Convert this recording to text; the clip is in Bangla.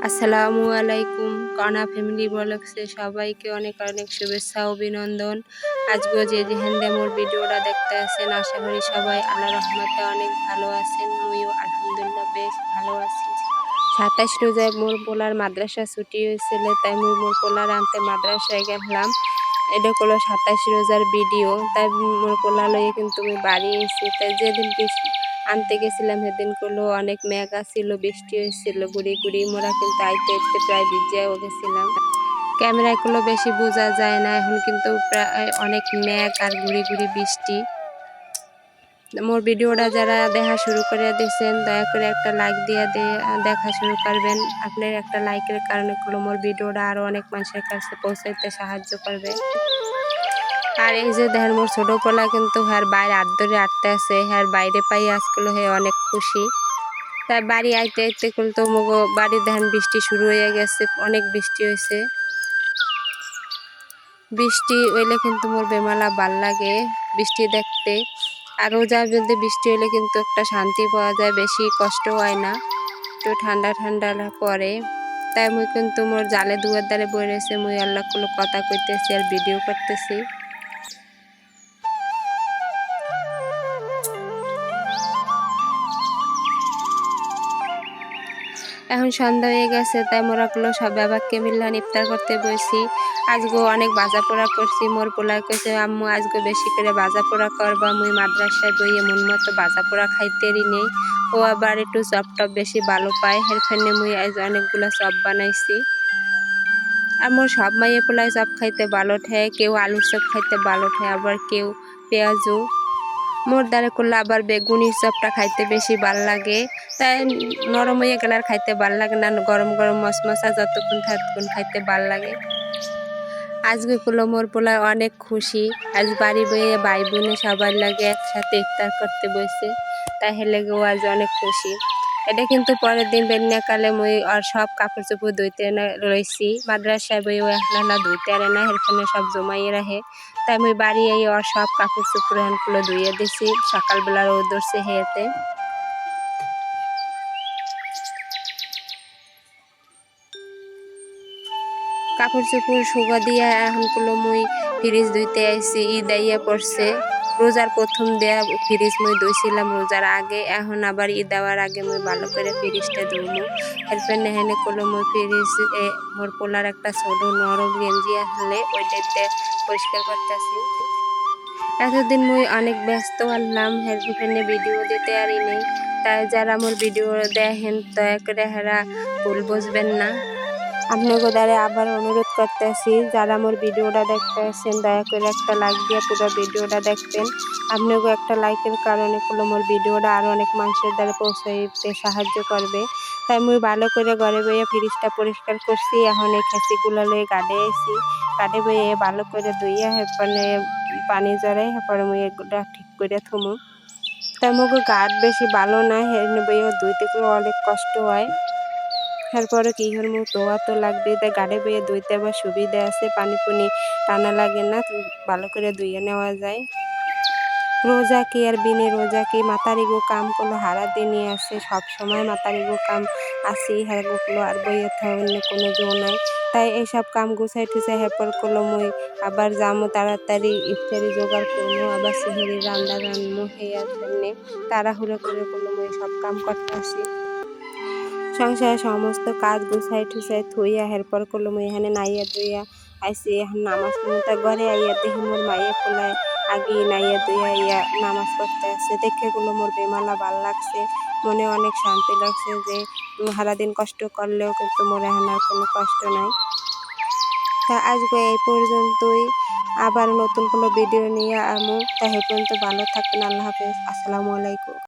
আসসালামু আলাইকুম। কণা ফ্যামিলি ব্লগসে সবাইকে অনেক অনেক শুভেচ্ছা অভিনন্দন। আজকে যে যেখানে মোর ভিডিওটা দেখতে আছেন, আশা করি সবাই আল্লাহ রহমতে অনেক ভালো আছেন। মুইও আলহামদুলিল্লাহ বেশ ভালো আছি। 27 রোজায় মোর পোলার মাদ্রাসা ছুটি হয়েছিল, তাই মুই মোর পোলার আনতে মাদ্রাসায় গেলাম। এটা হলো 27 রোজার ভিডিও। তাই মোর পোলা লইয়ে কিন্তু আমি বাড়ি এসেছি। তাই যেদিন আনতে গেছিলাম সেদিন করলো অনেক মেঘ আসছিল, বৃষ্টি হয়েছিল গুড়ি গুড়ি। মোরা কিন্তু আইতে আইতে প্রায় ভিজেও গেছিলাম। ক্যামেরায় করলো বেশি বোঝা যায় না, এখন কিন্তু প্রায় অনেক মেঘ আর গুড়ি গুড়ি বৃষ্টি। মোর ভিডিওটা যারা দেখা শুরু করে দিয়েছেন, দয়া করে একটা লাইক দিয়ে দেখা শুরু করবেন। আপনার একটা লাইকের কারণে করলো মোর ভিডিওটা আরও অনেক মানুষের কাছে পৌঁছাইতে সাহায্য করবে। আর এই যে দেখেন মোর ছোটো পোলা কিন্তু হ্যার বাইরে হাত ধরে আটতে আছে, হ্যার বাইরে পাই আজগুলো হে অনেক খুশি। তাই বাড়ি আইতে আইতে কিন্তু মগো বাড়ি দেখেন বৃষ্টি শুরু হয়ে গেছে, অনেক বৃষ্টি হয়েছে। বৃষ্টি হইলে কিন্তু মোর বেমালা ভাল লাগে বৃষ্টি দেখতে। আর রোজার মধ্যে বৃষ্টি হইলে কিন্তু একটা শান্তি পাওয়া যায়, বেশি কষ্ট হয় না, একটু ঠান্ডা ঠান্ডা পরে। তাই মুই কিন্তু মোর জালে দুয়ার দ্বারে বই রয়েছে, মুই আল্লাহ কোনো কথা কইতেছি আর ভিডিও করতেছি। এখন সন্ধ্যা হয়ে গেছে, তাই মোরা গুলো সব বাবাকে মিললাম ইফতার করতে বসি। আজগো অনেক ভাজা পোড়া করছি। মোর পোলার কাছে আম্মু আজগো বেশি করে ভাজা পোড়া করবা, মুই মাদ্রাসায় বইয়ে মন মতো ভাজা পোড়া খাইতেরই নেই। ও আবার একটু চপ টপ বেশি ভালো পায়, এর ফেনে মুই আজ অনেকগুলা চপ বানাইছি। আর মোর সব মাইয়ে পোলায় চপ খাইতে ভালো ঠায়, কেউ আলুর চপ খাইতে ভালো ঠায়, আবার কেউ পেঁয়াজু। মোর দ্বারা করলে আবার বেগুনির চপটা খাইতে বেশি ভাল লাগে। তাই নরম হয়ে গেলে আর খাইতে ভাল লাগে না, গরম গরম মশমশা যতক্ষণ ততক্ষণ খাইতে ভাল লাগে। আজকে করলো মোর পোলায় অনেক খুশি, আজ বাড়ি বইয়ে ভাই বোনে সবার লাগে একসাথে ইফতার করতে বসে, তাই হেলে গেও আজ অনেক খুশি। এটা কিন্তু পরের দিন বেন্যাকালে মুই আর সব কাপড় চোপড় ধুইতে রয়েছি। মাদ্রাসায় বই ও একলা ধুইতে আরে না, এখানে সব জমাইয়ে রাখে। তাই মুই বাড়ি এই আর সব কাপড় চোপড় হ্যানগুলো ধুইয়ে দিছি, সকালবেলা রোদ ধরছে হেয়েতে। কাপড় চোপড় শুকা দিয়া এখন করলো মুই ফ্রিজ ধুইতে আইছি। ঈদ আইয়া পড়ছে, রোজার প্রথম দেয়া ফ্রিজ মুই ধুইছিলাম রোজার আগে, এখন আবার ঈদ দেওয়ার আগে মুই ভালো করে ফ্রিজটা ধুইমু। এরপর নেহেনে করলো মুই ফ্রিজ মোর পোলার একটা ছোট নরম গেঞ্জি আসলে ওইটাতে পরিষ্কার করতেছি। এতদিন মুই অনেক ব্যস্ত আনলাম, হেরফেনে ভিডিও দিতে পারি নেই। তাই যারা মোর ভিডিও দেখেন দয়া করে হেরা ভুল বুঝবেন না। আপনাকে দ্বারা আবার অনুরোধ করতেছি, যারা মোর ভিডিওটা দেখতে আসছেন দয়া করে একটা লাইক দিয়ে পুরো ভিডিওটা দেখবেন। আপনাকে একটা লাইকের কারণে করলো মোর ভিডিওটা আরও অনেক মানুষের দ্বারা পৌঁছাইতে সাহায্য করবে। তাই মুই ভালো করে ঘরে বইয়ে ফ্রিজটা পরিষ্কার করছি। এখন এই খেঁচিগুলো লয়ে গাড়ে আইছি, গাড়ে বইয়ে ভালো করে ধুইয়া এরপরে পানি জড়াই এরপরে মুই এগুলা ঠিক করে থমু। তাই মুখে গাঢ় বেশি ভালো না, হেনে বইয়ে ধুইতে অনেক কষ্ট হয়। এরপরে কি করবো, ধোয়া তো লাগবে, তাই গাড়ি বইয়ে ধুইতে আবার সুবিধা আছে, পানি পুনি টানা লাগে না, ভালো করে ধুইয়ে নেওয়া যায়। রোজা কি আর বিনে রোজা কি, মাতারিগো কাম করলো হারা দিনই আছে, সবসময় মাতারিগো কাম আসি হ্যাগুলো আর বইয়ে অন্য কোনো জো নাই। তাই এইসব কাম গুছাই টুছাই হেরপর করলো মুই আবার যামো তাড়াতাড়ি ইফতারি জোগাড় করবো, আবার সেহেরি রান্না রান্নু হেয়ার জন্যে তাড়াহুড়ো করে করলো মুই সব কাম করতে আসি। সংসারের সমস্ত কাজ গুছাই টুছাই থইয়া এরপর করলো মুই এখানে নাইয়া ধুইয়া আইসি। এখন নামাজ পড়তে ঘরে আইয়া দেখি মোর মাইয়া পোলায় আগে নাইয়া ধুইয়া ইয়া নামাজ পড়তে আসছে, দেখে গুলো মোর বেমালা ভাল লাগছে, মনে অনেক শান্তি লাগছে যে সারাদিন কষ্ট করলেও কিন্তু মোর এখন আর কোনো কষ্ট নাই। তা আজকে এই পর্যন্তই, আবার নতুন কোনো ভিডিও নিয়ে আমু। তা এই পর্যন্ত ভালো থাকবেন, আল্লাহ হাফেজ, আসসালামু আলাইকুম।